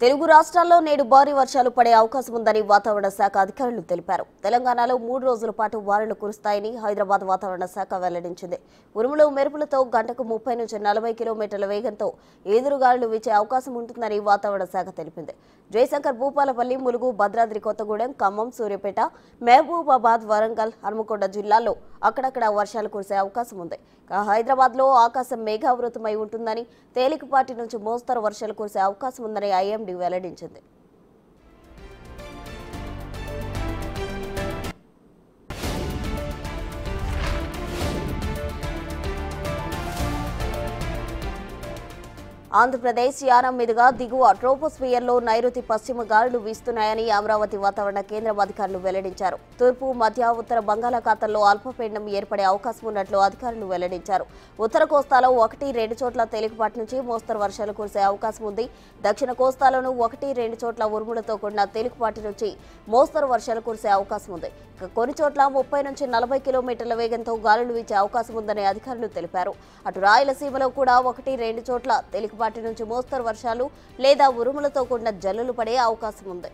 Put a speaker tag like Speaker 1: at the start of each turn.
Speaker 1: తెలుగు రాష్ట్రాల్లో నేడు భారీ వర్షాలు పడే అవకాశం ఉందని వాతావరణ శాఖ అధికారులు తెలిపారు. తెలంగాణలో 3 రోజుల పాటు వానలు కురుస్తాయని హైదరాబాద్ వాతావరణ శాఖ వెల్లడించింది. ఉరుములు మెరుపులతో గంటకు 30 నుంచి 40 కిలోమీటర్ల వేగంతో ఈదురుగాలులు వీచే అవకాశం ఉంటుందని వాతావరణ శాఖ తెలిపింది. జయశంకర్, భూపాలపల్లి, ములుగు, భద్రాద్రి కొత్తగూడెం, ఖమ్మం, సూర్యాపేట, మహబూబాబాద్, వరంగల్, హన్మకొండ జిల్లాల్లో అక్కడక్కడ వర్షాలు కురిసే అవకాశం ఉంది. హైదరాబాద్ లో ఆకాశం మేఘావృతమై ఉంటుందని, తేలికపాటి నుంచి మోస్తరు వర్షాలు కురిసే అవకాశం ఉందని ఐఎండీ వెల్లడించింది. ఆంధ్రప్రదేశ్ యానం మీదుగా దిగువ ట్రోపోస్ఫియర్లో నైరుతి పశ్చిమ గాలులు వీస్తున్నాయని అమరావతి వాతావరణ కేంద్రం అధికారులు వెల్లడించారు. తూర్పు, మధ్య, ఉత్తర బంగాళాఖాతంలో అల్పపీడనం ఏర్పడే అవకాశం ఉన్నట్లు అధికారులు వెల్లడించారు. ఉత్తర కోస్తాలో 1-2 చోట్ల తేలికపాటి నుంచి మోస్తరు వర్షాలు కురిసే అవకాశం ఉంది. దక్షిణ కోస్తాలోనూ 1-2 చోట్ల ఉరుములతో కూడిన తేలికపాటి నుంచి మోస్తరు వర్షాలు కురిసే అవకాశం ఉంది. కొన్ని చోట్ల 30 నుంచి 40 కిలోమీటర్ల వేగంతో గాలులు వీచే అవకాశం ఉందని అధికారులు తెలిపారు. అటు రాయలసీమలో కూడా 1-2 చోట్ల తేలికపాటి నుంచి మోస్తరు వర్షాలు లేదా ఉరుములతో కూడిన జల్లులు పడే అవకాశం ఉంది.